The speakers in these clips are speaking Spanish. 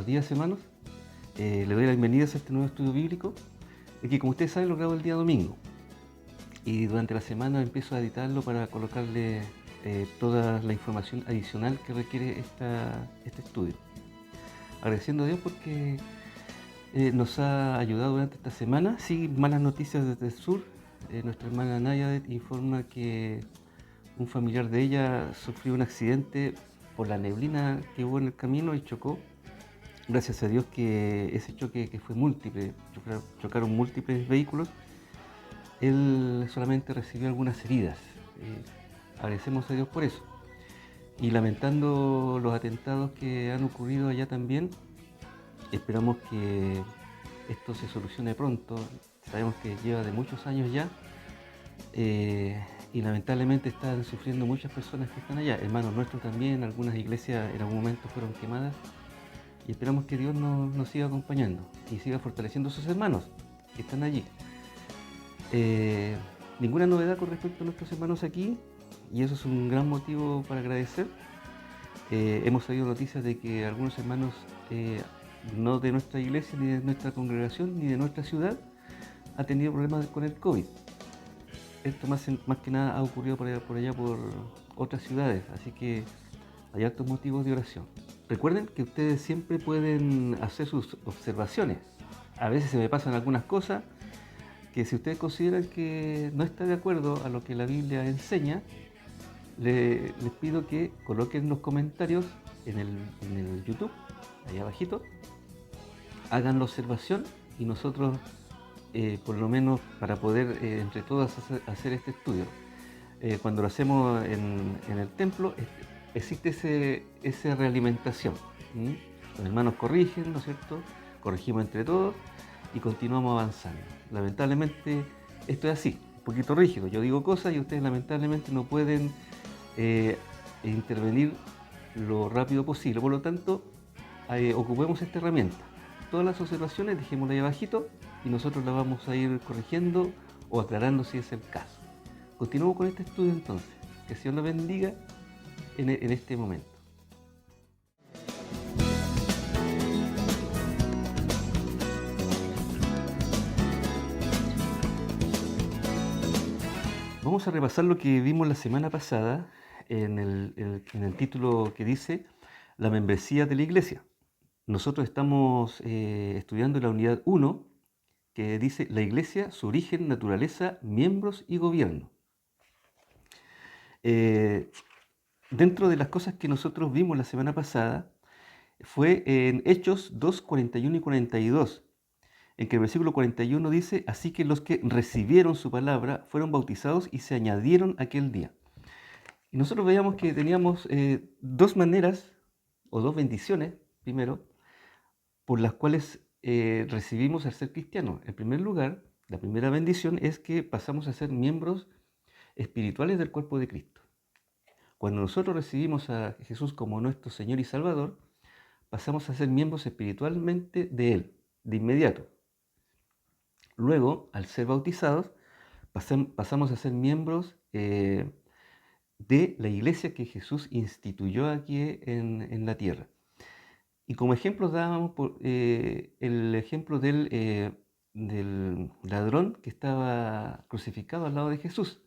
días, hermanos. Le doy la bienvenida a este nuevo estudio bíblico, que como ustedes saben lo grabo el día domingo. Y durante la semana empiezo a editarlo para colocarle toda la información adicional que requiere este estudio. Agradeciendo a Dios porque nos ha ayudado durante esta semana. Sí, malas noticias desde el sur. Nuestra hermana Nayadet informa que un familiar de ella sufrió un accidente por la neblina que hubo en el camino y chocó. Gracias a Dios que ese choque que fue múltiple, chocaron múltiples vehículos, él solamente recibió algunas heridas. Agradecemos a Dios por eso. Y lamentando los atentados que han ocurrido allá también, esperamos que esto se solucione pronto. Sabemos que lleva de muchos años ya y lamentablemente están sufriendo muchas personas que están allá, hermanos nuestros también. Algunas iglesias en algún momento fueron quemadas y esperamos que Dios nos siga acompañando y siga fortaleciendo a sus hermanos que están allí. Ninguna novedad con respecto a nuestros hermanos aquí, y eso es un gran motivo para agradecer. Hemos sabido noticias de que algunos hermanos no de nuestra iglesia, ni de nuestra congregación, ni de nuestra ciudad, han tenido problemas con el COVID. Esto más que nada ha ocurrido por allá por otras ciudades, así que hay altos motivos de oración. Recuerden que ustedes siempre pueden hacer sus observaciones. A veces se me pasan algunas cosas que si ustedes consideran que no está de acuerdo a lo que la Biblia enseña, les pido que coloquen los comentarios en el YouTube, ahí abajito, hagan la observación y nosotros, por lo menos para poder entre todas hacer este estudio, cuando lo hacemos en el templo, existe esa realimentación. Los hermanos corrigen, ¿no es cierto? Corregimos entre todos y continuamos avanzando. Lamentablemente esto es así, un poquito rígido. Yo digo cosas y ustedes lamentablemente no pueden intervenir lo rápido posible. Por lo tanto, ocupemos esta herramienta. Todas las observaciones dejémoslas ahí abajito y nosotros las vamos a ir corrigiendo o aclarando si es el caso. Continuamos con este estudio entonces. Que el Señor los bendiga en este momento. Vamos a repasar lo que vimos la semana pasada en el título que dice La membresía de la iglesia. Nosotros estamos estudiando la unidad 1 que dice la iglesia, su origen, naturaleza, miembros y gobierno. Dentro de las cosas que nosotros vimos la semana pasada fue en Hechos 2, 41 y 42, en que el versículo 41 dice, así que los que recibieron su palabra fueron bautizados y se añadieron aquel día. Y nosotros veíamos que teníamos dos maneras, o dos bendiciones, primero, por las cuales recibimos al ser cristianos. En primer lugar, la primera bendición es que pasamos a ser miembros espirituales del cuerpo de Cristo. Cuando nosotros recibimos a Jesús como nuestro Señor y Salvador, pasamos a ser miembros espiritualmente de Él, de inmediato. Luego, al ser bautizados, pasamos a ser miembros de la iglesia que Jesús instituyó aquí en la tierra. Y como ejemplos dábamos el ejemplo del ladrón que estaba crucificado al lado de Jesús.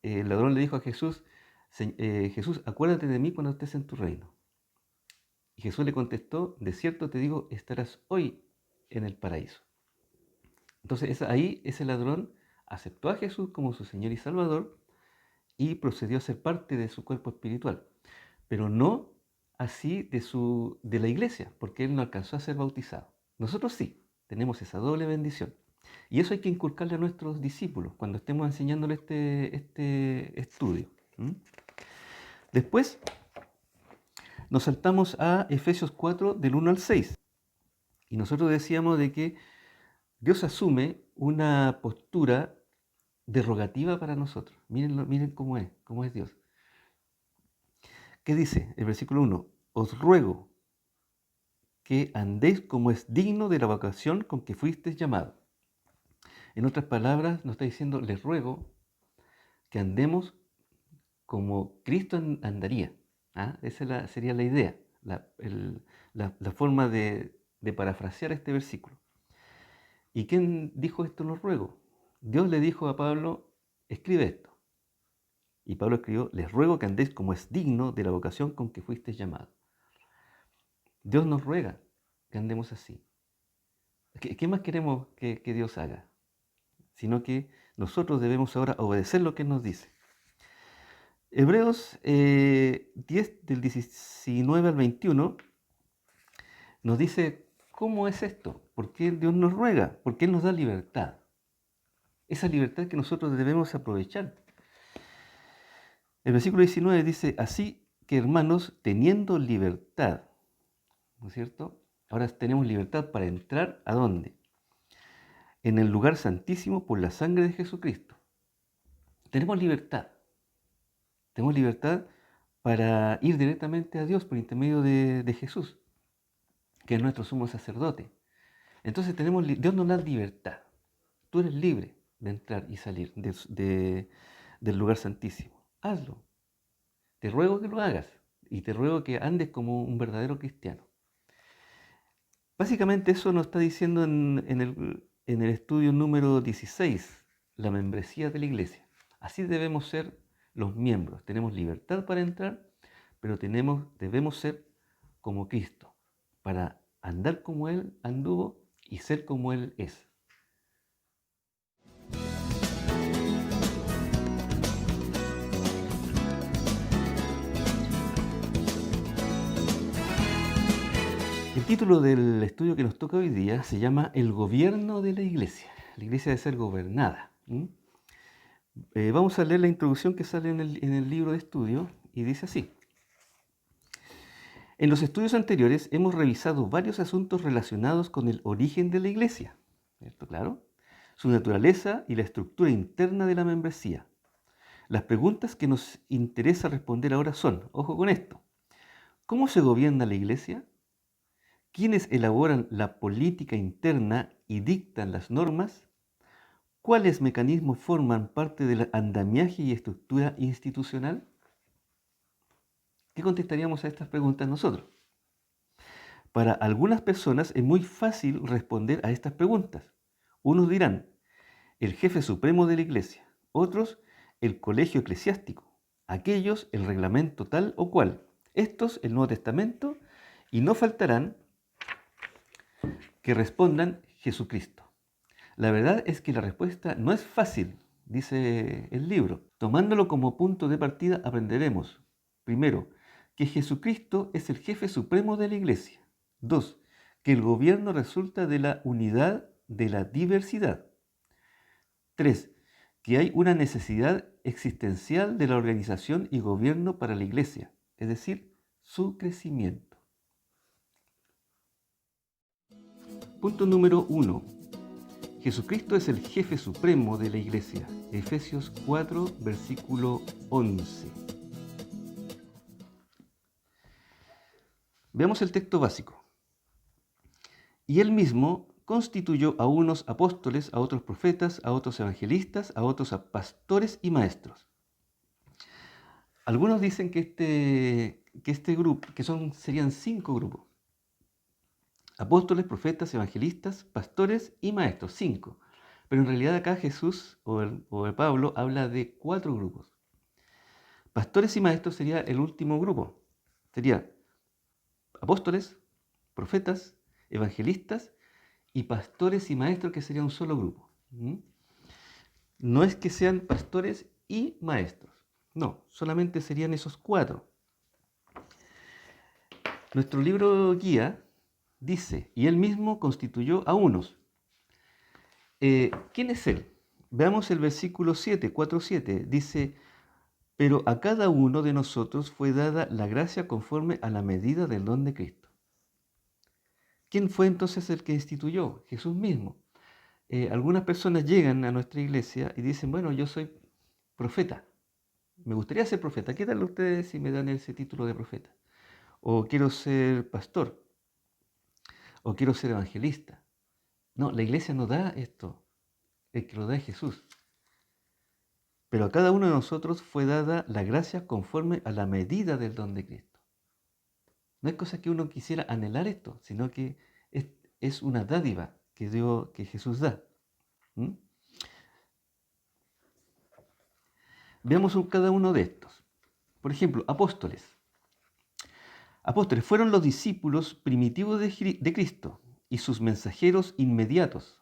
El ladrón le dijo a Jesús, Jesús, acuérdate de mí cuando estés en tu reino. Y Jesús le contestó, de cierto te digo, estarás hoy en el paraíso. Entonces ahí ese ladrón aceptó a Jesús como su Señor y Salvador y procedió a ser parte de su cuerpo espiritual, pero no así de la iglesia, porque él no alcanzó a ser bautizado. Nosotros sí, tenemos esa doble bendición. Y eso hay que inculcarle a nuestros discípulos cuando estemos enseñándoles este estudio. Después nos saltamos a Efesios 4 del 1 al 6. Y nosotros decíamos de que Dios asume una postura derogativa para nosotros. Miren cómo es Dios. ¿Qué dice el versículo 1? Os ruego que andéis como es digno de la vocación con que fuisteis llamados. En otras palabras, nos está diciendo, les ruego que andemos como Cristo andaría. Esa sería la idea. la forma de parafrasear este versículo. ¿Y quién dijo esto en los ruegos? Dios le dijo a Pablo, escribe esto. Y Pablo escribió, les ruego que andéis como es digno de la vocación con que fuisteis llamado. Dios nos ruega que andemos así. ¿Qué más queremos que Dios haga? Sino que nosotros debemos ahora obedecer lo que Él nos dice. Hebreos 10 del 19 al 21 nos dice cómo es esto, por qué Dios nos ruega, por qué Él nos da libertad. Esa libertad que nosotros debemos aprovechar. El versículo 19 dice, así que hermanos, teniendo libertad, ¿no es cierto? Ahora tenemos libertad para entrar ¿a dónde? En el lugar santísimo por la sangre de Jesucristo. Tenemos libertad. Tenemos libertad para ir directamente a Dios por intermedio de Jesús, que es nuestro sumo sacerdote. Entonces Dios nos da libertad. Tú eres libre de entrar y salir del lugar santísimo. Hazlo. Te ruego que lo hagas y te ruego que andes como un verdadero cristiano. Básicamente eso nos está diciendo en el estudio número 16, la membresía de la iglesia. Así debemos ser los miembros. Tenemos libertad para entrar, pero debemos ser como Cristo, para andar como Él anduvo y ser como Él es. El título del estudio que nos toca hoy día se llama El gobierno de la iglesia. La iglesia debe ser gobernada. Vamos a leer la introducción que sale en el libro de estudio y dice así. En los estudios anteriores hemos revisado varios asuntos relacionados con el origen de la iglesia, ¿cierto? Claro, su naturaleza y la estructura interna de la membresía. Las preguntas que nos interesa responder ahora son, ojo con esto, ¿cómo se gobierna la iglesia? ¿Quiénes elaboran la política interna y dictan las normas? ¿Cuáles mecanismos forman parte del andamiaje y estructura institucional? ¿Qué contestaríamos a estas preguntas nosotros? Para algunas personas es muy fácil responder a estas preguntas. Unos dirán, el jefe supremo de la iglesia. Otros, el colegio eclesiástico. Aquellos, el reglamento tal o cual. Estos, el Nuevo Testamento. Y no faltarán que respondan Jesucristo. La verdad es que la respuesta no es fácil, dice el libro. Tomándolo como punto de partida aprenderemos, primero, que Jesucristo es el jefe supremo de la iglesia. 2. Que el gobierno resulta de la unidad de la diversidad. 3. Que hay una necesidad existencial de la organización y gobierno para la iglesia, es decir, su crecimiento. Punto número 1. Jesucristo es el jefe supremo de la iglesia. Efesios 4, versículo 11. Veamos el texto básico. Y él mismo constituyó a unos apóstoles, a otros profetas, a otros evangelistas, a otros pastores y maestros. Algunos dicen que este grupo, serían 5 grupos. Apóstoles, profetas, evangelistas, pastores y maestros, 5. Pero en realidad acá Jesús o el Pablo habla de 4 grupos. Pastores y maestros sería el último grupo. Sería apóstoles, profetas, evangelistas y pastores y maestros, que sería un solo grupo. No es que sean pastores y maestros. No, solamente serían esos 4. Nuestro libro guía dice, y él mismo constituyó a unos. ¿Quién es él? Veamos el versículo 7, 4:7. Dice, pero a cada uno de nosotros fue dada la gracia conforme a la medida del don de Cristo. ¿Quién fue entonces el que instituyó? Jesús mismo. Algunas personas llegan a nuestra iglesia y dicen, bueno, yo soy profeta. Me gustaría ser profeta. ¿Qué tal ustedes si me dan ese título de profeta? O quiero ser pastor. O quiero ser evangelista. No, la iglesia no da esto. El que lo da es Jesús. Pero a cada uno de nosotros fue dada la gracia conforme a la medida del don de Cristo. No es cosa que uno quisiera anhelar esto, sino que es, es una dádiva que Jesús da. ¿Mm? Veamos cada uno de estos. Por ejemplo, apóstoles. Apóstoles fueron los discípulos primitivos de Cristo y sus mensajeros inmediatos.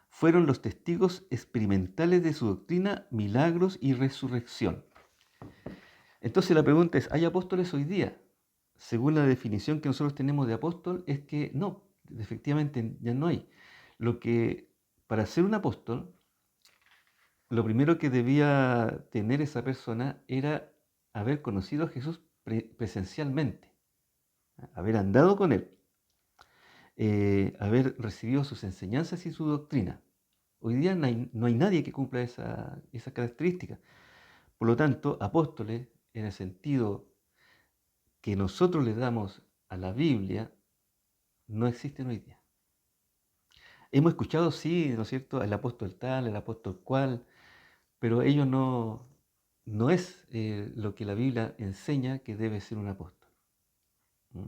Fueron los testigos experimentales de su doctrina, milagros y resurrección. Entonces la pregunta es, ¿hay apóstoles hoy día? Según la definición que nosotros tenemos de apóstol, es que no, efectivamente ya no hay. Lo que, para ser un apóstol, lo primero que debía tener esa persona era haber conocido a Jesús presencialmente, haber andado con él, haber recibido sus enseñanzas y su doctrina. Hoy día no hay nadie que cumpla esa característica. Por lo tanto, apóstoles, en el sentido que nosotros le damos a la Biblia, no existen hoy día. Hemos escuchado, sí, ¿no es cierto?, el apóstol tal, el apóstol cual, pero ello no es lo que la Biblia enseña que debe ser un apóstol. ¿Mm?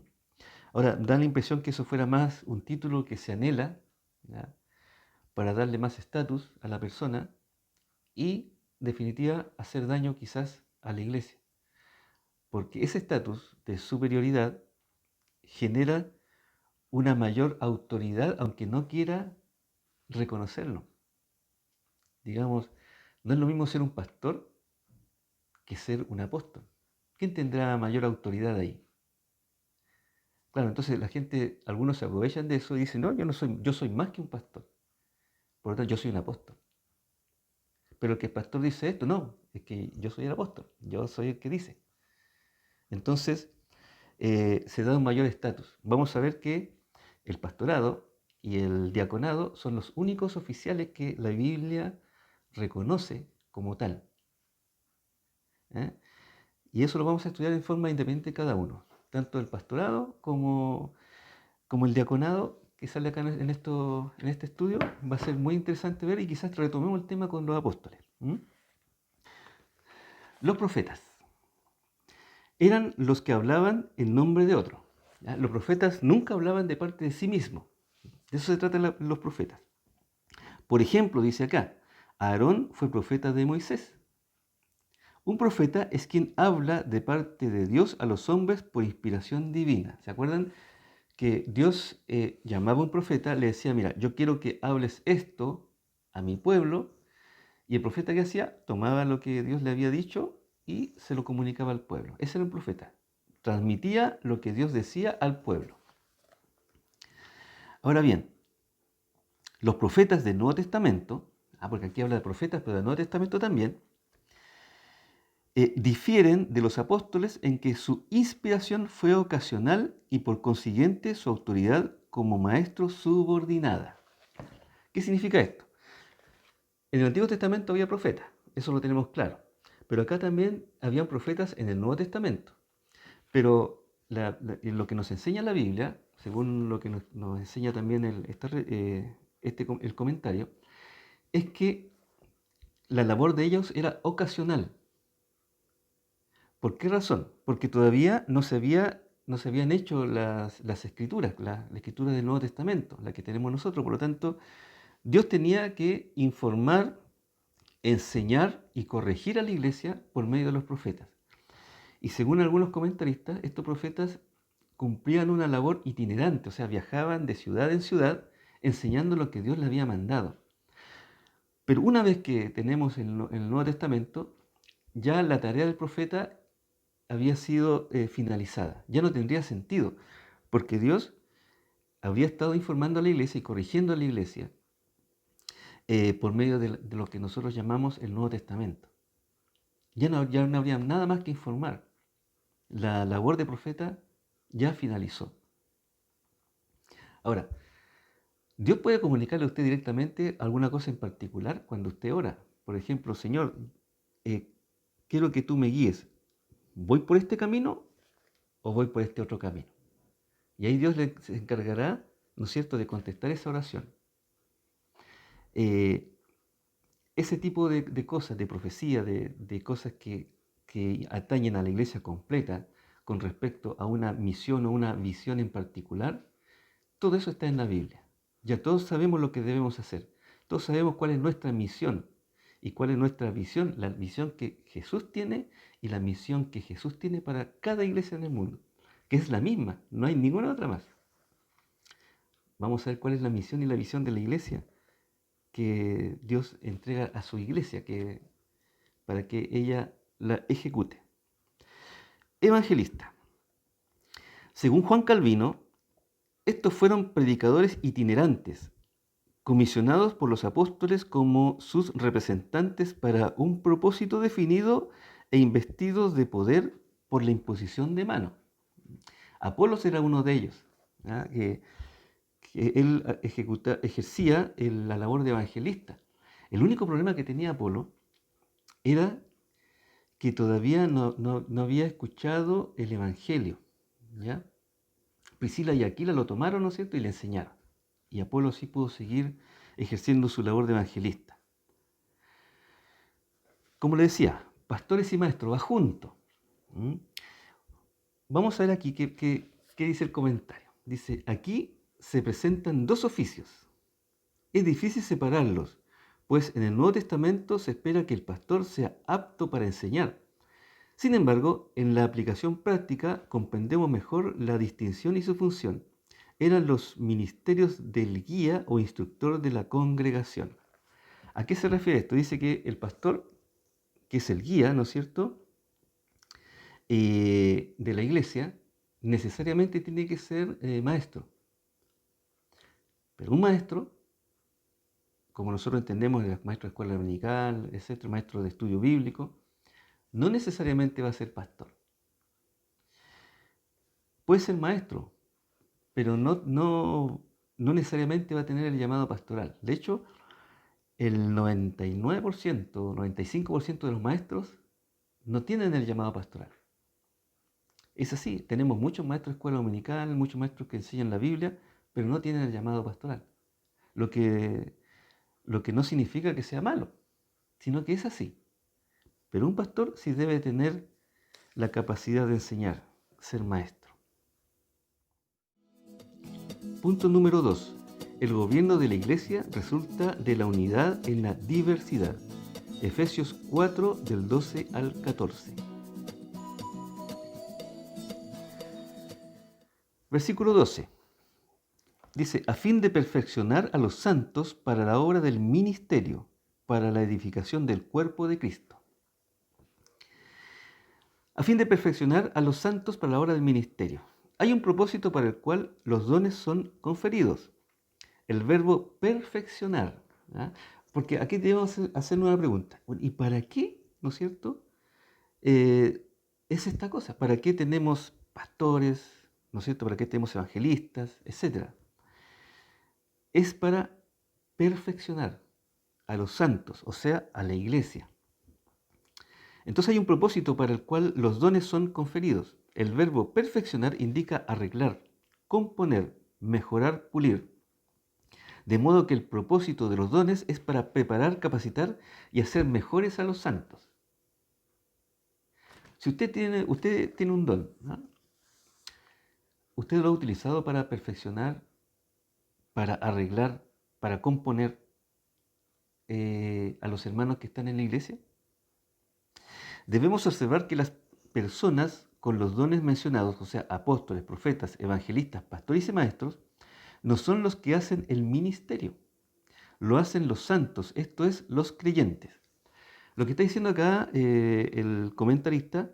Ahora, da la impresión que eso fuera más un título que se anhela, ¿ya?, para darle más estatus a la persona y, en definitiva, hacer daño quizás a la iglesia. Porque ese estatus de superioridad genera una mayor autoridad, aunque no quiera reconocerlo. Digamos, no es lo mismo ser un pastor que ser un apóstol. ¿Quién tendrá mayor autoridad ahí? Claro, entonces la gente, algunos se aprovechan de eso y dicen, no, yo soy más que un pastor. Por lo tanto, yo soy un apóstol. Pero el que el pastor dice esto, no, es que yo soy el apóstol, yo soy el que dice. Entonces, se da un mayor estatus. Vamos a ver que el pastorado y el diaconado son los únicos oficiales que la Biblia reconoce como tal. ¿Eh? Y eso lo vamos a estudiar en forma independiente cada uno, tanto el pastorado como el diaconado que sale acá en este estudio. Va a ser muy interesante ver y quizás retomemos el tema con los apóstoles. ¿Mm? Los profetas eran los que hablaban en nombre de otro. ¿Ya? Los profetas nunca hablaban de parte de sí mismos. De eso se tratan los profetas. Por ejemplo, dice acá, Aarón fue profeta de Moisés. Un profeta es quien habla de parte de Dios a los hombres por inspiración divina. ¿Se acuerdan que Dios llamaba a un profeta, le decía, mira, yo quiero que hables esto a mi pueblo? Y el profeta, ¿qué hacía? Tomaba lo que Dios le había dicho y se lo comunicaba al pueblo. Ese era un profeta. Transmitía lo que Dios decía al pueblo. Ahora bien, los profetas del Nuevo Testamento, porque aquí habla de profetas, pero del Nuevo Testamento también, difieren de los apóstoles en que su inspiración fue ocasional y por consiguiente su autoridad como maestro subordinada. ¿Qué significa esto? En el Antiguo Testamento había profetas, eso lo tenemos claro, pero acá también habían profetas en el Nuevo Testamento. Pero lo que nos enseña la Biblia, según lo que nos enseña también el comentario, es que la labor de ellos era ocasional. ¿Por qué razón? Porque todavía no se habían hecho las escrituras, la escritura del Nuevo Testamento, la que tenemos nosotros. Por lo tanto, Dios tenía que informar, enseñar y corregir a la iglesia por medio de los profetas. Y según algunos comentaristas, estos profetas cumplían una labor itinerante, o sea, viajaban de ciudad en ciudad enseñando lo que Dios les había mandado. Pero una vez que tenemos el Nuevo Testamento, ya la tarea del profeta había sido finalizada. Ya no tendría sentido, porque Dios habría estado informando a la iglesia y corrigiendo a la iglesia por medio de lo que nosotros llamamos el Nuevo Testamento. Ya no habría nada más que informar. La labor de profeta ya finalizó. Ahora, Dios puede comunicarle a usted directamente alguna cosa en particular cuando usted ora. Por ejemplo, Señor, eh, quiero que tú me guíes. ¿Voy por este camino o voy por este otro camino? Y ahí Dios se encargará, ¿no es cierto?, de contestar esa oración. Ese tipo de cosas, de profecía, de cosas que atañen a la iglesia completa, con respecto a una misión o una visión en particular, todo eso está en la Biblia. Ya todos sabemos lo que debemos hacer. Todos sabemos cuál es nuestra misión y cuál es nuestra visión, la visión que Jesús tiene y la misión que Jesús tiene para cada iglesia en el mundo, que es la misma, no hay ninguna otra más. Vamos a ver cuál es la misión y la visión de la iglesia que Dios entrega a su iglesia para que ella la ejecute. Evangelista. Según Juan Calvino, estos fueron predicadores itinerantes, comisionados por los apóstoles como sus representantes para un propósito definido e investidos de poder por la imposición de mano. Apolos era uno de ellos, ¿ah? Que él ejercía la labor de evangelista. El único problema que tenía Apolo era que todavía no había escuchado el Evangelio, ¿ya? Priscila y Aquila lo tomaron, ¿no es cierto?, y le enseñaron. Y Apolo sí pudo seguir ejerciendo su labor de evangelista. Como le decía, pastores y maestros, va junto. ¿Mm? Vamos a ver aquí qué dice el comentario. Dice, aquí se presentan dos oficios. Es difícil separarlos, pues en el Nuevo Testamento se espera que el pastor sea apto para enseñar. Sin embargo, en la aplicación práctica comprendemos mejor la distinción y su función. Eran los ministerios del guía o instructor de la congregación. ¿A qué se refiere esto? Dice que el pastor, que es el guía, ¿no es cierto?, de la iglesia, necesariamente tiene que ser maestro. Pero un maestro, como nosotros entendemos, el maestro de escuela dominical, etcétera, maestro de estudio bíblico, no necesariamente va a ser pastor. Puede ser maestro, pero no necesariamente va a tener el llamado pastoral. De hecho, el 99%, 95% de los maestros no tienen el llamado pastoral. Es así, tenemos muchos maestros de escuela dominical, muchos maestros que enseñan la Biblia, pero no tienen el llamado pastoral. Lo que no significa que sea malo, sino que es así. Pero un pastor sí debe tener la capacidad de enseñar, ser maestro. Punto número 2. El gobierno de la iglesia resulta de la unidad en la diversidad. Efesios 4, del 12 al 14. Versículo 12. Dice, a fin de perfeccionar a los santos para la obra del ministerio, para la edificación del cuerpo de Cristo. A fin de perfeccionar a los santos para la obra del ministerio. Hay un propósito para el cual los dones son conferidos. El verbo perfeccionar. ¿Ah? Porque aquí debemos hacernos una pregunta. ¿Y para qué, no es cierto, es esta cosa? ¿Para qué tenemos pastores, no es cierto? ¿Para qué tenemos evangelistas, etcétera? Es para perfeccionar a los santos, o sea, a la iglesia. Entonces hay un propósito para el cual los dones son conferidos. El verbo perfeccionar indica arreglar, componer, mejorar, pulir. De modo que el propósito de los dones es para preparar, capacitar y hacer mejores a los santos. Si usted tiene un don, ¿no? Usted lo ha utilizado para perfeccionar, para arreglar, para componer a los hermanos que están en la iglesia. Debemos observar que las personas con los dones mencionados, o sea, apóstoles, profetas, evangelistas, pastores y maestros, no son los que hacen el ministerio. Lo hacen los santos, esto es, los creyentes. Lo que está diciendo acá el comentarista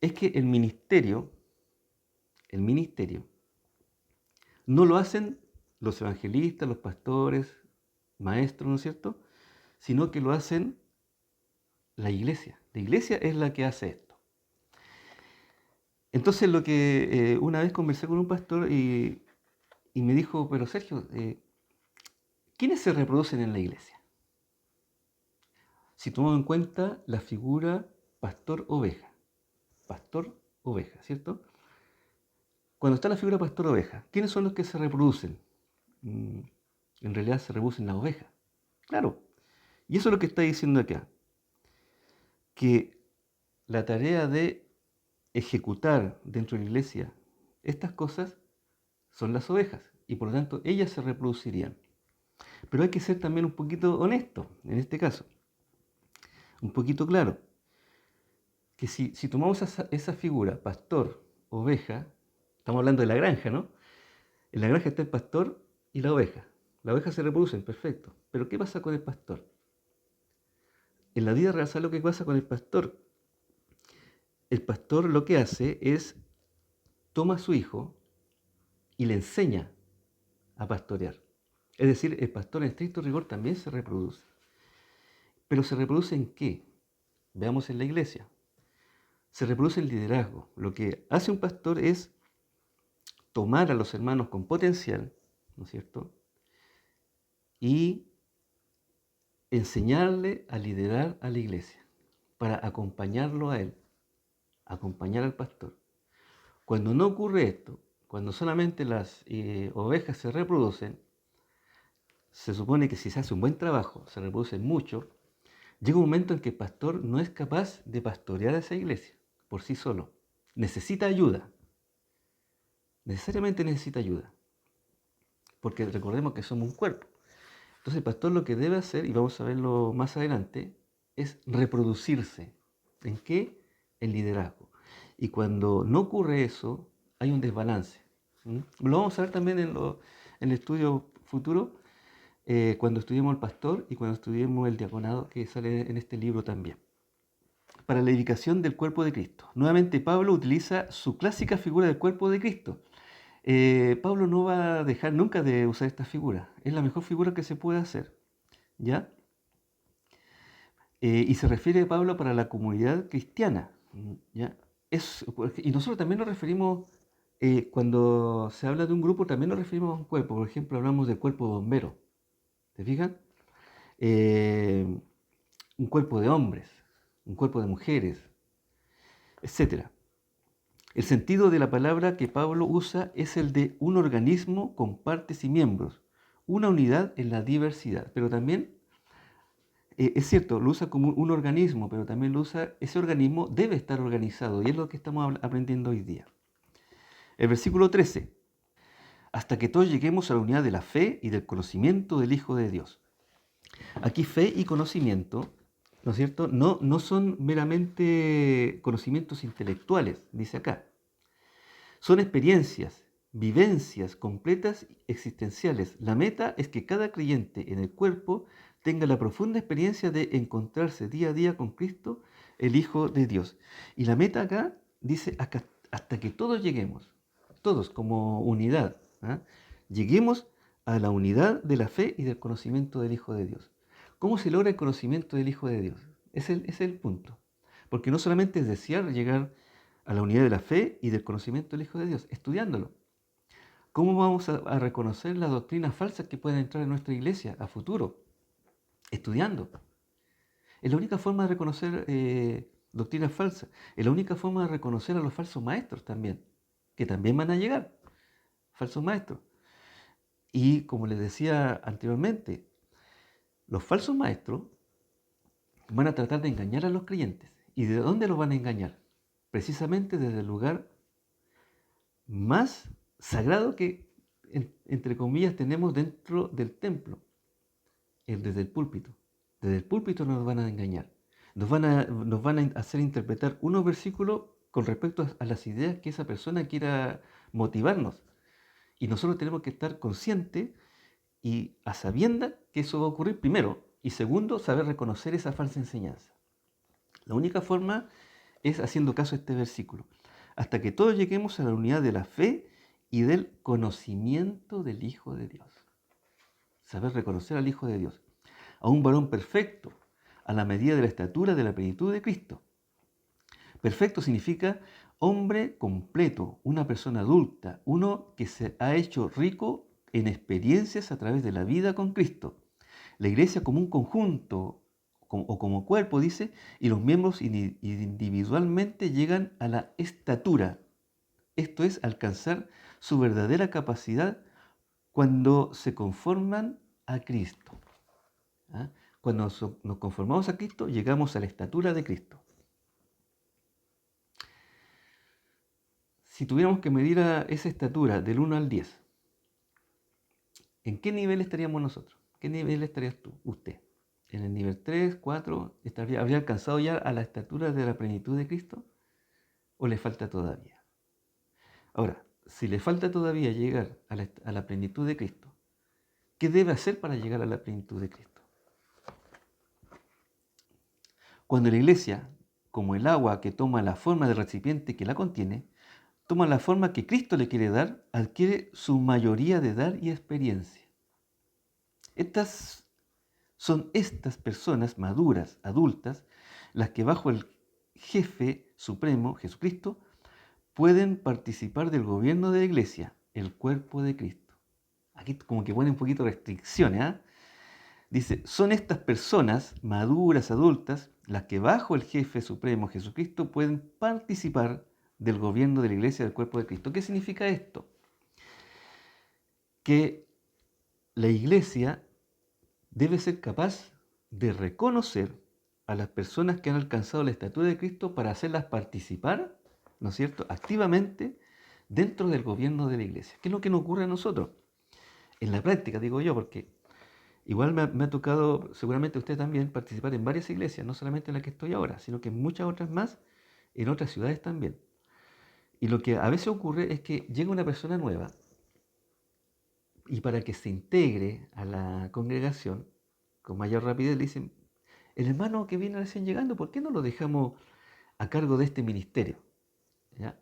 es que el ministerio no lo hacen los evangelistas, los pastores, maestros, ¿no es cierto?, sino que lo hacen la iglesia. La iglesia es la que hace esto. Entonces lo que una vez conversé con un pastor y me dijo, pero Sergio, ¿quiénes se reproducen en la iglesia? Si tomamos en cuenta la figura pastor-oveja, Cuando está la figura pastor-oveja, ¿quiénes son los que se reproducen? En realidad se reproducen las ovejas. Claro. Y eso es lo que está diciendo acá. Que la tarea de ejecutar dentro de la iglesia estas cosas son las ovejas y por lo tanto ellas se reproducirían. Pero hay que ser también un poquito honesto en este caso, un poquito claro, que si tomamos esa figura, pastor, oveja, estamos hablando de la granja, ¿no? En la granja está el pastor y la oveja. Las ovejas se reproducen, perfecto. Pero ¿qué pasa con el pastor? En la vida real, ¿sabes lo que pasa con el pastor? El pastor lo que hace es toma a su hijo y le enseña a pastorear. Es decir, el pastor en estricto rigor también se reproduce. ¿Pero se reproduce en qué? Veamos en la iglesia. Se reproduce en liderazgo. Lo que hace un pastor es tomar a los hermanos con potencial, ¿no es cierto? Y enseñarle a liderar a la iglesia, para acompañarlo a él, acompañar al pastor. Cuando no ocurre esto, cuando solamente las ovejas se reproducen, se supone que si se hace un buen trabajo, se reproducen mucho, llega un momento en que el pastor no es capaz de pastorear a esa iglesia por sí solo. Necesita ayuda. Necesariamente necesita ayuda. Porque recordemos que somos un cuerpo. Entonces el pastor lo que debe hacer, y vamos a verlo más adelante, es reproducirse. ¿En qué? En liderazgo. Y cuando no ocurre eso, hay un desbalance. ¿Mm? Lo vamos a ver también en el estudio futuro, cuando estudiemos el pastor y cuando estudiemos el diaconado, que sale en este libro también. Para la edificación del cuerpo de Cristo. Nuevamente Pablo utiliza su clásica figura del cuerpo de Cristo. Pablo no va a dejar nunca de usar esta figura. Es la mejor figura que se puede hacer. ¿Ya? Y se refiere a Pablo para la comunidad cristiana. ¿Ya? Y nosotros también nos referimos, cuando se habla de un grupo, también nos referimos a un cuerpo. Por ejemplo, hablamos del cuerpo de bomberos. ¿Te fijan? Un cuerpo de hombres, un cuerpo de mujeres, etcétera. El sentido de la palabra que Pablo usa es el de un organismo con partes y miembros, una unidad en la diversidad, pero también es cierto, lo usa como un organismo, pero también lo usa, ese organismo debe estar organizado y es lo que estamos aprendiendo hoy día. El versículo 13, hasta que todos lleguemos a la unidad de la fe y del conocimiento del Hijo de Dios. Aquí fe y conocimiento, ¿no es cierto? No son meramente conocimientos intelectuales, dice acá. Son experiencias, vivencias completas existenciales. La meta es que cada creyente en el cuerpo tenga la profunda experiencia de encontrarse día a día con Cristo, el Hijo de Dios. Y la meta acá dice hasta que todos lleguemos, todos como unidad, ¿ah? Lleguemos a la unidad de la fe y del conocimiento del Hijo de Dios. ¿Cómo se logra el conocimiento del Hijo de Dios? Ese es el punto. Porque no solamente es desear llegar a la unidad de la fe y del conocimiento del Hijo de Dios, estudiándolo. ¿Cómo vamos a reconocer las doctrinas falsas que pueden entrar en nuestra iglesia a futuro? Estudiando. Es la única forma de reconocer doctrinas falsas. Es la única forma de reconocer a los falsos maestros también, que también van a llegar, falsos maestros. Y como les decía anteriormente, los falsos maestros van a tratar de engañar a los creyentes. ¿Y de dónde los van a engañar? Precisamente desde el lugar más sagrado que, entre comillas, tenemos dentro del templo, desde el púlpito. Desde el púlpito nos van a engañar. Nos van a hacer interpretar unos versículos con respecto a las ideas que esa persona quiera motivarnos. Y nosotros tenemos que estar conscientes y a sabiendas que eso va a ocurrir primero. Y segundo, saber reconocer esa falsa enseñanza. La única forma es haciendo caso a este versículo. Hasta que todos lleguemos a la unidad de la fe y del conocimiento del Hijo de Dios. Saber reconocer al Hijo de Dios. A un varón perfecto, a la medida de la estatura de la plenitud de Cristo. Perfecto significa hombre completo, una persona adulta, uno que se ha hecho rico en experiencias a través de la vida con Cristo. La iglesia como un conjunto o como cuerpo, dice, y los miembros individualmente llegan a la estatura. Esto es alcanzar su verdadera capacidad cuando se conforman a Cristo. ¿Ah? Cuando nos conformamos a Cristo, llegamos a la estatura de Cristo. si tuviéramos que medir esa estatura del 1 al 10, ¿en qué nivel estaríamos nosotros? ¿Qué nivel estarías tú, usted? ¿En el nivel 3, 4? ¿Habría alcanzado ya a la estatura de la plenitud de Cristo? ¿O le falta todavía? Ahora, si le falta todavía llegar a la plenitud de Cristo, ¿qué debe hacer para llegar a la plenitud de Cristo? Cuando la iglesia, como el agua que toma la forma del recipiente que la contiene, toma la forma que Cristo le quiere dar, adquiere su mayoría de dar y experiencia. Son estas personas maduras, adultas, las que bajo el jefe supremo, Jesucristo, pueden participar del gobierno de la iglesia, el cuerpo de Cristo. Aquí como que pone un poquito de restricciones, ¿eh? Dice, son estas personas maduras, adultas, las que bajo el jefe supremo, Jesucristo, pueden participar del gobierno de la iglesia, del cuerpo de Cristo. ¿Qué significa esto? Que la iglesia debe ser capaz de reconocer a las personas que han alcanzado la estatura de Cristo para hacerlas participar, ¿no es cierto?, activamente dentro del gobierno de la iglesia. ¿Qué es lo que nos ocurre a nosotros? En la práctica, digo yo, porque igual me ha tocado, seguramente usted también, participar en varias iglesias, no solamente en la que estoy ahora, sino que en muchas otras más, en otras ciudades también. Y lo que a veces ocurre es que llega una persona nueva y para que se integre a la congregación con mayor rapidez le dicen, el hermano que viene recién llegando, ¿por qué no lo dejamos a cargo de este ministerio? ¿Ya?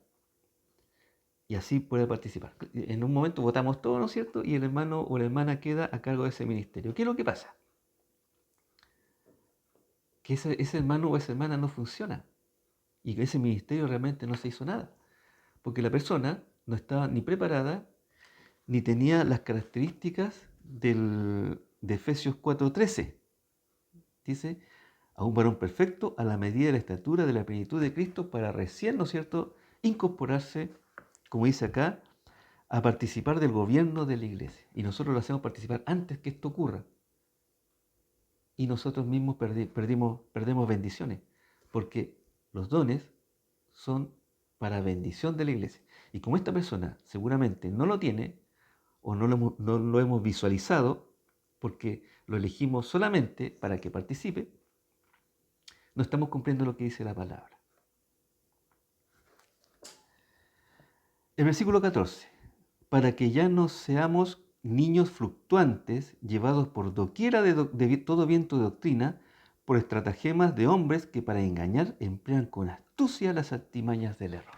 Y así puede participar. En un momento votamos todos, ¿no es cierto? Y el hermano o la hermana queda a cargo de ese ministerio. ¿Qué es lo que pasa? Que ese hermano o esa hermana no funciona y que ese ministerio realmente no se hizo nada. Porque la persona no estaba ni preparada ni tenía las características de Efesios 4:13. Dice, a un varón perfecto a la medida de la estatura de la plenitud de Cristo para recién, ¿no es cierto?, incorporarse, como dice acá, a participar del gobierno de la iglesia. Y nosotros lo hacemos participar antes que esto ocurra. Y nosotros mismos perdemos bendiciones, porque los dones son para bendición de la iglesia. Y como esta persona seguramente no lo tiene, o no lo hemos visualizado, porque lo elegimos solamente para que participe, no estamos cumpliendo lo que dice la palabra. El versículo 14. Para que ya no seamos niños fluctuantes, llevados por doquiera de todo viento de doctrina, por estratagemas de hombres que para engañar emplean con astucia las artimañas del error.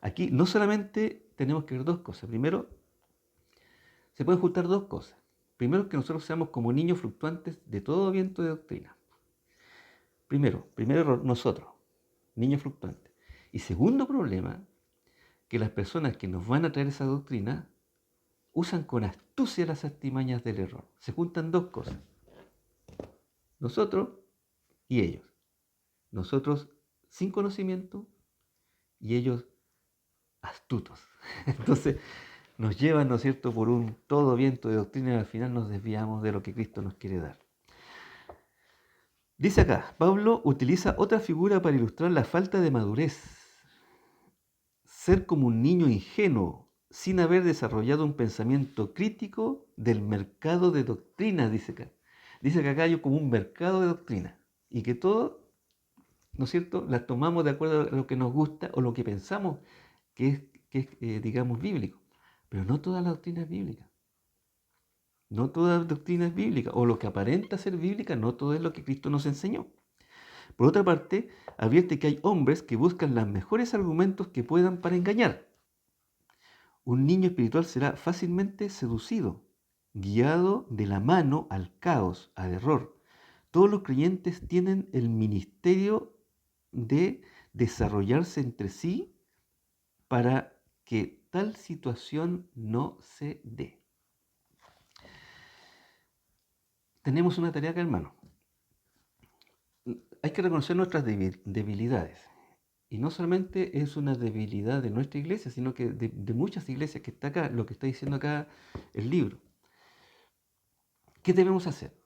Aquí no solamente tenemos que ver dos cosas. Primero, se pueden juntar dos cosas. Primero, que nosotros seamos como niños fluctuantes de todo viento de doctrina. Primer error, nosotros, niños fluctuantes. Y segundo problema, que las personas que nos van a traer esa doctrina usan con astucia las artimañas del error. Se juntan dos cosas. Nosotros y ellos. Nosotros sin conocimiento y ellos astutos. Entonces nos llevan, ¿no es cierto?, por un todo viento de doctrina y al final nos desviamos de lo que Cristo nos quiere dar. Dice acá, Pablo utiliza otra figura para ilustrar la falta de madurez. Ser como un niño ingenuo, sin haber desarrollado un pensamiento crítico del mercado de doctrinas, dice acá. Dice que acá hay como un mercado de doctrinas y que todo, ¿no es cierto?, las tomamos de acuerdo a lo que nos gusta o lo que pensamos que es digamos, bíblico. Pero no toda la doctrina es bíblica. No toda la doctrina es bíblica, o lo que aparenta ser bíblica, no todo es lo que Cristo nos enseñó. Por otra parte, advierte que hay hombres que buscan los mejores argumentos que puedan para engañar. Un niño espiritual será fácilmente seducido, guiado de la mano al caos, al error. Todos los creyentes tienen el ministerio de desarrollarse entre sí para que tal situación no se dé. Tenemos una tarea acá, hermano. Hay que reconocer nuestras debilidades. Y no solamente es una debilidad de nuestra iglesia, sino que de muchas iglesias que está acá, lo que está diciendo acá el libro. ¿Qué debemos hacer?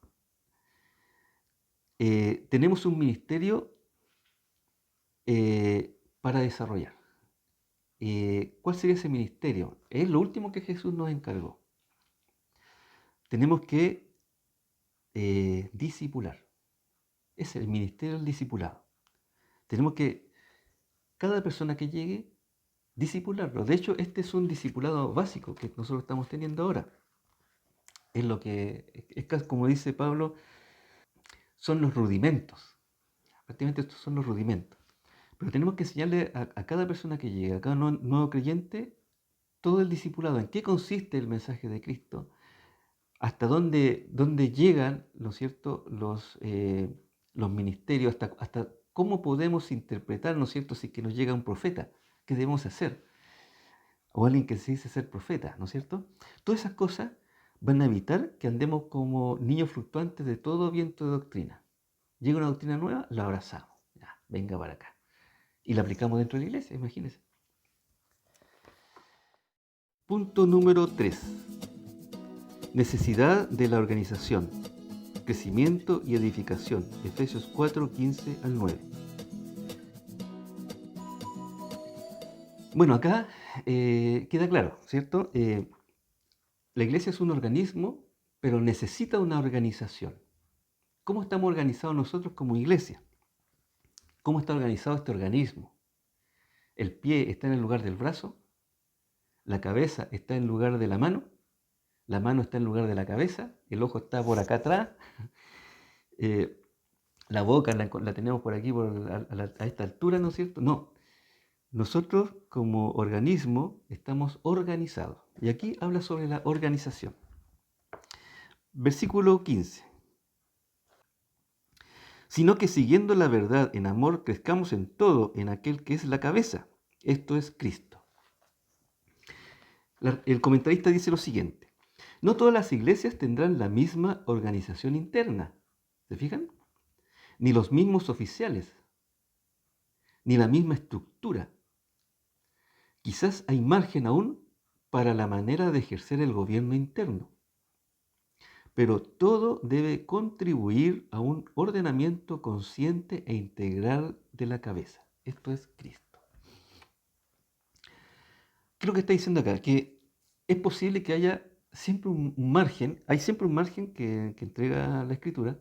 Tenemos un ministerio para desarrollar. ¿cuál sería ese ministerio? Es lo último que Jesús nos encargó. Tenemos que discipular. Es el ministerio del discipulado. Tenemos que, cada persona que llegue, discipularlo. De hecho, este es un discipulado básico que nosotros estamos teniendo ahora. Es lo que, es casi como dice Pablo, son los rudimentos. Prácticamente estos son los rudimentos. Pero tenemos que enseñarle a cada persona que llegue, a cada nuevo creyente, todo el discipulado. ¿En qué consiste el mensaje de Cristo? ¿Hasta dónde llegan, ¿no es cierto?, los ministerios? ¿Hasta cómo podemos interpretar, ¿no es cierto?, si que nos llega un profeta? ¿Qué debemos hacer? O alguien que se dice ser profeta, ¿no es cierto? Todas esas cosas van a evitar que andemos como niños fluctuantes de todo viento de doctrina. Llega una doctrina nueva, la abrazamos. Ya, venga para acá. Y la aplicamos dentro de la iglesia, imagínense. Punto número 3. Necesidad de la organización, crecimiento y edificación. Efesios 4, 15 al 9. Bueno, acá queda claro, ¿cierto? La iglesia es un organismo, pero necesita una organización. ¿Cómo estamos organizados nosotros como iglesia? ¿Cómo está organizado este organismo? El pie está en el lugar del brazo, la cabeza está en el lugar de la mano está en el lugar de la cabeza, el ojo está por acá atrás, la boca la tenemos por aquí a esta altura, ¿no es cierto? No, nosotros como organismo estamos organizados. Y aquí habla sobre la organización. Versículo 15. Sino que siguiendo la verdad en amor crezcamos en todo en aquel que es la cabeza, esto es Cristo. El comentarista dice lo siguiente: no todas las iglesias tendrán la misma organización interna, ¿se fijan? Ni los mismos oficiales, ni la misma estructura. Quizás hay margen aún para la manera de ejercer el gobierno interno, pero todo debe contribuir a un ordenamiento consciente e integral de la cabeza. Esto es Cristo. ¿Qué es lo que está diciendo acá? Que es posible que haya siempre un margen, hay siempre un margen que entrega la Escritura,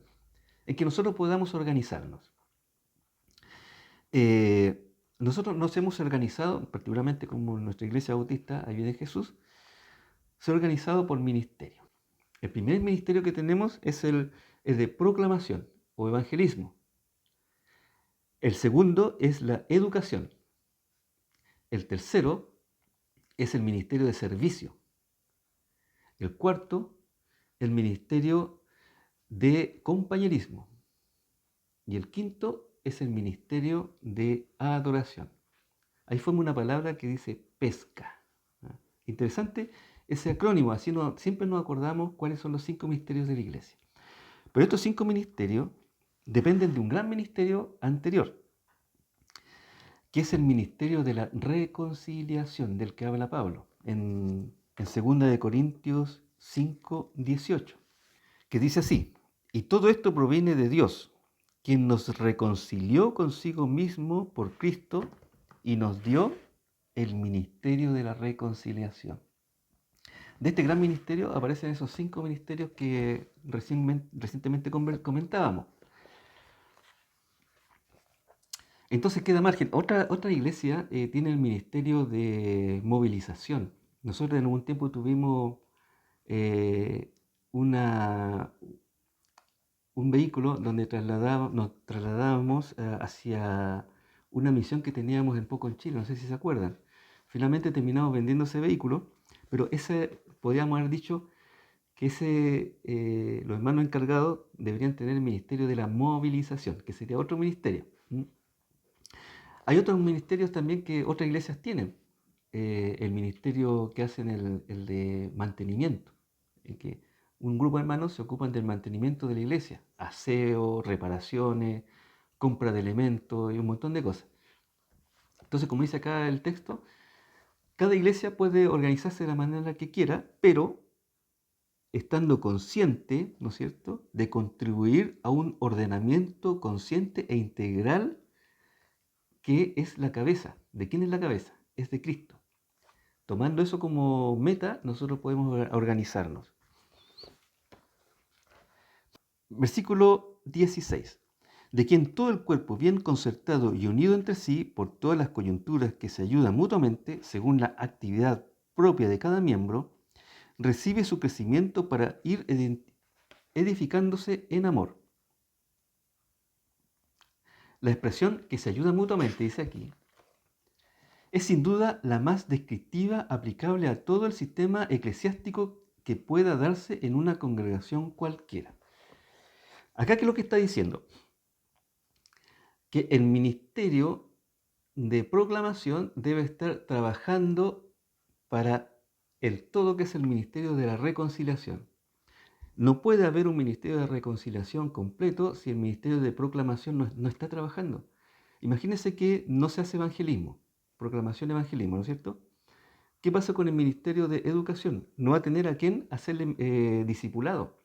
en que nosotros podamos organizarnos. Nosotros nos hemos organizado, particularmente como nuestra iglesia bautista, ahí viene Jesús, se ha organizado por ministerio. El primer ministerio que tenemos es el de proclamación o evangelismo. El segundo es la educación. El tercero es el ministerio de servicio. El cuarto, el ministerio de compañerismo. Y el quinto es el ministerio de adoración. Ahí forma una palabra que dice pesca. Interesante ese acrónimo, así siempre nos acordamos cuáles son los 5 ministerios de la iglesia. Pero estos 5 ministerios dependen de un gran ministerio anterior, que es el ministerio de la reconciliación, del que habla Pablo, en 2 de Corintios 5, 18, que dice así: y todo esto proviene de Dios, quien nos reconcilió consigo mismo por Cristo y nos dio el ministerio de la reconciliación. De este gran ministerio aparecen esos 5 ministerios que recientemente comentábamos. Entonces queda margen. Otra iglesia tiene el ministerio de movilización. Nosotros en algún tiempo tuvimos un vehículo donde nos trasladábamos hacia una misión que teníamos en Poco en Chile, no sé si se acuerdan. Finalmente terminamos vendiendo ese vehículo, pero podríamos haber dicho que los hermanos encargados deberían tener el ministerio de la movilización, que sería otro ministerio. Hay otros ministerios también que otras iglesias tienen. El ministerio que hacen el de mantenimiento, en que un grupo de hermanos se ocupan del mantenimiento de la iglesia, aseo, reparaciones, compra de elementos y un montón de cosas. Entonces, como dice acá el texto, cada iglesia puede organizarse de la manera que quiera, pero estando consciente, ¿no es cierto?, de contribuir a un ordenamiento consciente e integral que es la cabeza. ¿De quién es la cabeza? Es de Cristo. Tomando eso como meta, nosotros podemos organizarnos. Versículo 16. De quien todo el cuerpo bien concertado y unido entre sí por todas las coyunturas que se ayudan mutuamente según la actividad propia de cada miembro, recibe su crecimiento para ir edificándose en amor. La expresión que se ayuda mutuamente, dice aquí, es sin duda la más descriptiva aplicable a todo el sistema eclesiástico que pueda darse en una congregación cualquiera. Acá, ¿qué es lo que está diciendo? Que el ministerio de proclamación debe estar trabajando para el todo, que es el ministerio de la reconciliación. No puede haber un ministerio de reconciliación completo si el ministerio de proclamación no está trabajando. Imagínense que no se hace evangelismo, proclamación, evangelismo, ¿no es cierto? ¿Qué pasa con el ministerio de educación? No va a tener a quién hacerle discipulado.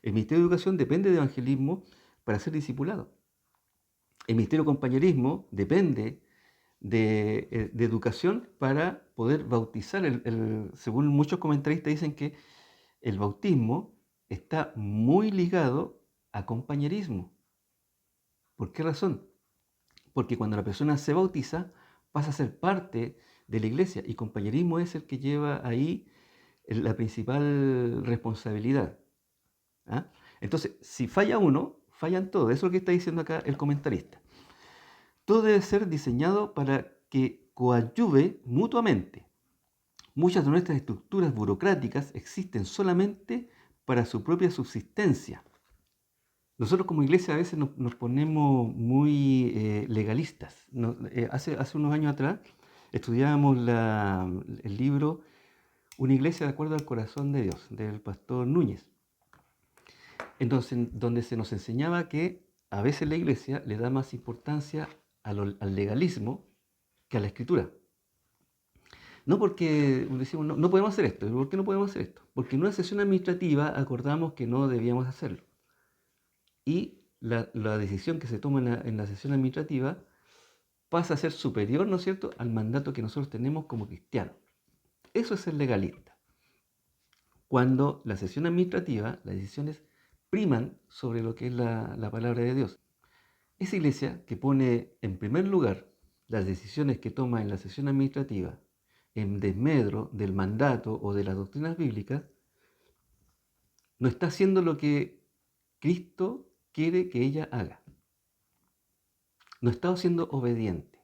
El ministerio de educación depende de evangelismo para ser discipulado. El ministerio de compañerismo depende de educación para poder bautizar. Según muchos comentaristas dicen que el bautismo está muy ligado a compañerismo. ¿Por qué razón? Porque cuando la persona se bautiza pasa a ser parte de la iglesia y compañerismo es el que lleva ahí la principal responsabilidad. ¿Ah? Entonces, si falla uno, fallan todos. Eso es lo que está diciendo acá el comentarista. Todo debe ser diseñado para que coadyuve mutuamente. Muchas de nuestras estructuras burocráticas existen solamente para su propia subsistencia. Nosotros como iglesia a veces nos ponemos muy legalistas. Hace unos años atrás estudiábamos el libro Una iglesia de acuerdo al corazón de Dios, del pastor Núñez. Entonces, donde se nos enseñaba que a veces la iglesia le da más importancia al legalismo que a la escritura. No porque decimos, no podemos hacer esto. ¿Por qué no podemos hacer esto? Porque en una sesión administrativa acordamos que no debíamos hacerlo. Y la decisión que se toma en la sesión administrativa pasa a ser superior, ¿no es cierto?, al mandato que nosotros tenemos como cristianos. Eso es ser legalista. Cuando la sesión administrativa, las decisiones priman sobre lo que es la palabra de Dios. Esa iglesia que pone en primer lugar las decisiones que toma en la sesión administrativa en desmedro del mandato o de las doctrinas bíblicas, no está haciendo lo que Cristo quiere que ella haga. No está siendo obediente.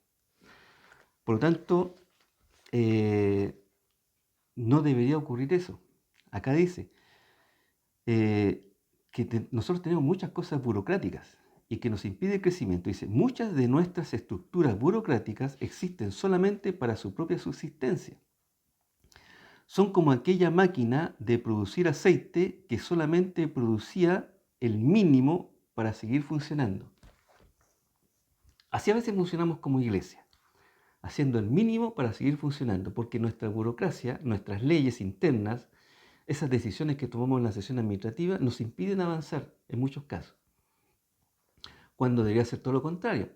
Por lo tanto, no debería ocurrir eso. Acá dice que nosotros tenemos muchas cosas burocráticas y que nos impide el crecimiento. Dice, muchas de nuestras estructuras burocráticas existen solamente para su propia subsistencia. Son como aquella máquina de producir aceite que solamente producía el mínimo para seguir funcionando. Así a veces funcionamos como iglesia, haciendo el mínimo para seguir funcionando, porque nuestra burocracia, nuestras leyes internas, esas decisiones que tomamos en la sesión administrativa nos impiden avanzar en muchos casos. Cuando debería ser todo lo contrario,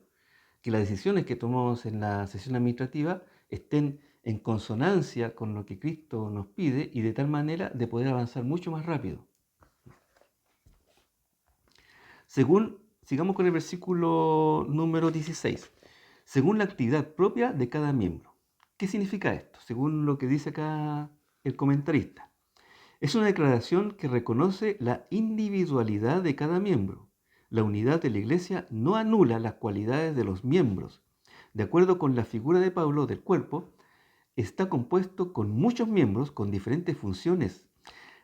que las decisiones que tomamos en la sesión administrativa estén en consonancia con lo que Cristo nos pide y de tal manera de poder avanzar mucho más rápido. Sigamos con el versículo número 16. Según la actividad propia de cada miembro. ¿Qué significa esto? Según lo que dice acá el comentarista. Es una declaración que reconoce la individualidad de cada miembro. La unidad de la iglesia no anula las cualidades de los miembros. De acuerdo con la figura de Pablo del cuerpo, está compuesto con muchos miembros con diferentes funciones.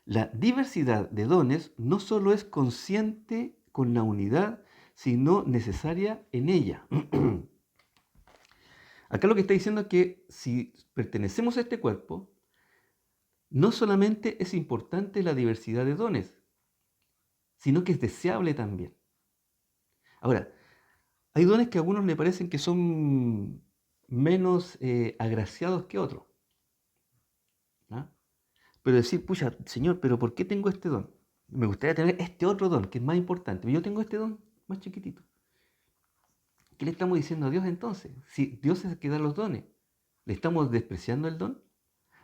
La diversidad de dones no solo es consciente con la unidad, sino necesaria en ella. Acá lo que está diciendo es que si pertenecemos a este cuerpo, no solamente es importante la diversidad de dones, sino que es deseable también. Ahora, hay dones que a algunos le parecen que son menos agraciados que otros. ¿Ah? Pero decir, pucha, Señor, ¿pero por qué tengo este don? Me gustaría tener este otro don, que es más importante. Pero yo tengo este don más chiquitito. ¿Qué le estamos diciendo a Dios entonces? Si Dios es el que da los dones, ¿le estamos despreciando el don?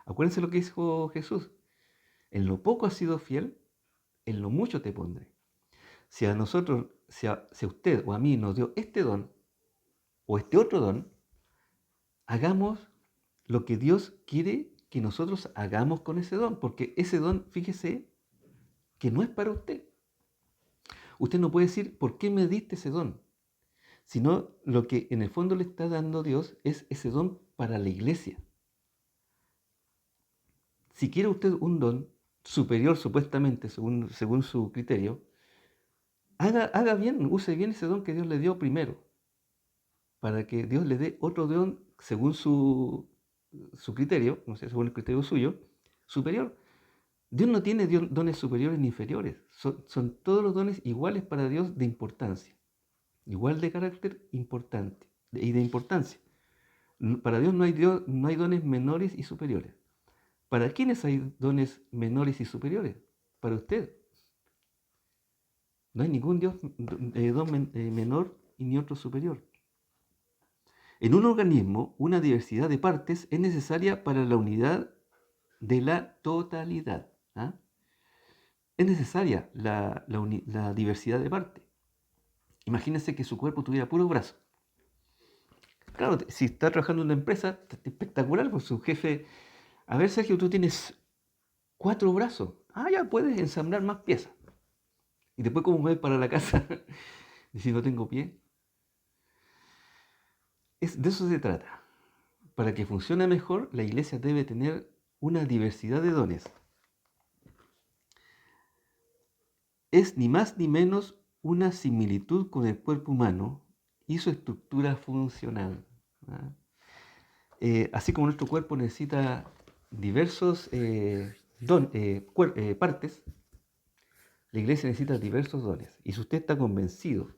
Acuérdense lo que dijo Jesús. En lo poco has sido fiel, en lo mucho te pondré. Si a nosotros, si a usted o a mí nos dio este don o este otro don, hagamos lo que Dios quiere que nosotros hagamos con ese don, porque ese don, fíjese, que no es para usted. Usted no puede decir, ¿por qué me diste ese don? Sino lo que en el fondo le está dando Dios es ese don para la iglesia. Si quiere usted un don superior, supuestamente, según su criterio, haga bien, use bien ese don que Dios le dio primero, para que Dios le dé otro don según su criterio, no sé, según el criterio suyo, superior. Dios no tiene dones superiores ni inferiores, son todos los dones iguales para Dios de importancia, igual de carácter importante y de importancia. Para Dios no hay dones menores y superiores. ¿Para quiénes hay dones menores y superiores? Para usted. No hay ningún don menor y ni otro superior. En un organismo, una diversidad de partes es necesaria para la unidad de la totalidad. ¿Ah? Es necesaria la diversidad de partes. Imagínense que su cuerpo tuviera puros brazos. Claro, si está trabajando en una empresa, espectacular, pues su jefe, a ver Sergio, tú tienes 4 brazos. Ah, ya puedes ensamblar más piezas. Y después, ¿cómo voy para la casa? Y si no tengo pie. De eso se trata. Para que funcione mejor, la iglesia debe tener una diversidad de dones. Es ni más ni menos una similitud con el cuerpo humano y su estructura funcional. ¿Ah? Así como nuestro cuerpo necesita diversos partes, la iglesia necesita diversos dones. Y si usted está convencido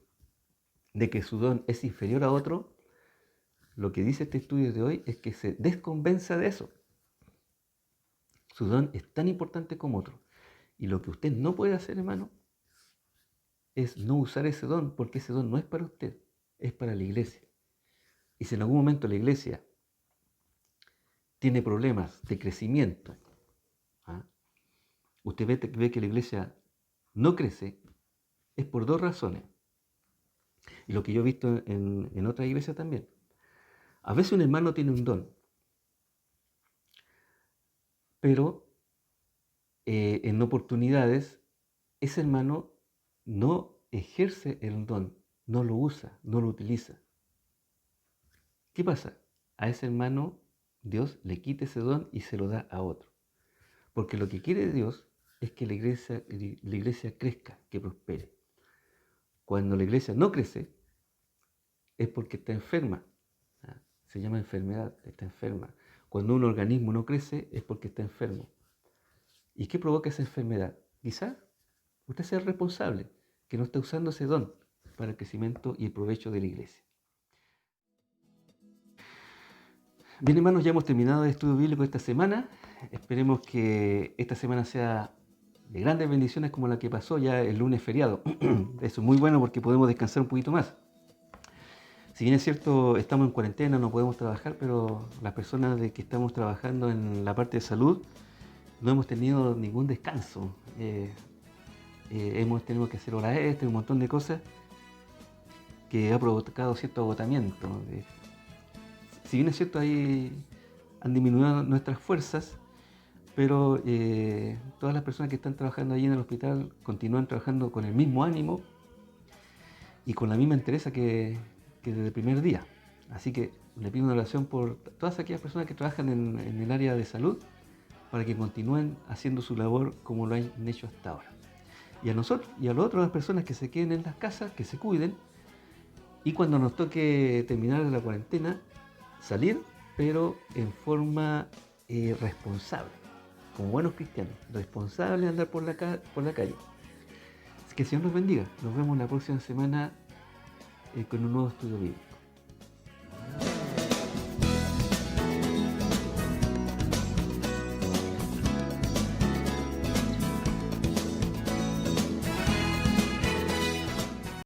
de que su don es inferior a otro, lo que dice este estudio de hoy es que se desconvenza de eso. Su don es tan importante como otro. Y lo que usted no puede hacer, hermano, es no usar ese don, porque ese don no es para usted, es para la iglesia. Y si en algún momento la iglesia tiene problemas de crecimiento, ¿ah? Usted ve que la iglesia no crece, es por 2 razones. Y lo que yo he visto en otras iglesias también. A veces un hermano tiene un don, pero en oportunidades ese hermano no ejerce el don, no lo usa, no lo utiliza. ¿Qué pasa? A ese hermano Dios le quita ese don y se lo da a otro. Porque lo que quiere Dios es que la iglesia crezca, que prospere. Cuando la iglesia no crece, es porque está enferma. ¿Ah? Se llama enfermedad, está enferma. Cuando un organismo no crece, es porque está enfermo. ¿Y qué provoca esa enfermedad? Quizás usted sea el responsable, que no está usando ese don para el crecimiento y el provecho de la iglesia. Bien, hermanos, ya hemos terminado el estudio bíblico esta semana. Esperemos que esta semana sea de grandes bendiciones como la que pasó ya el lunes feriado. Eso es muy bueno porque podemos descansar un poquito más. Si bien es cierto, estamos en cuarentena, no podemos trabajar, pero las personas de que estamos trabajando en la parte de salud no hemos tenido ningún descanso. Hemos tenido que hacer horas extras, un montón de cosas que ha provocado cierto agotamiento. Si bien es cierto, ahí han disminuido nuestras fuerzas, pero todas las personas que están trabajando allí en el hospital continúan trabajando con el mismo ánimo y con la misma entereza que desde el primer día. Así que le pido una oración por todas aquellas personas que trabajan en el área de salud para que continúen haciendo su labor como lo han hecho hasta ahora. Y a nosotros y a las otras personas que se queden en las casas, que se cuiden, y cuando nos toque terminar la cuarentena, salir, pero en forma responsable, como buenos cristianos, responsables de andar por la calle. Así que el Señor nos bendiga. Nos vemos la próxima semana con un nuevo estudio bíblico.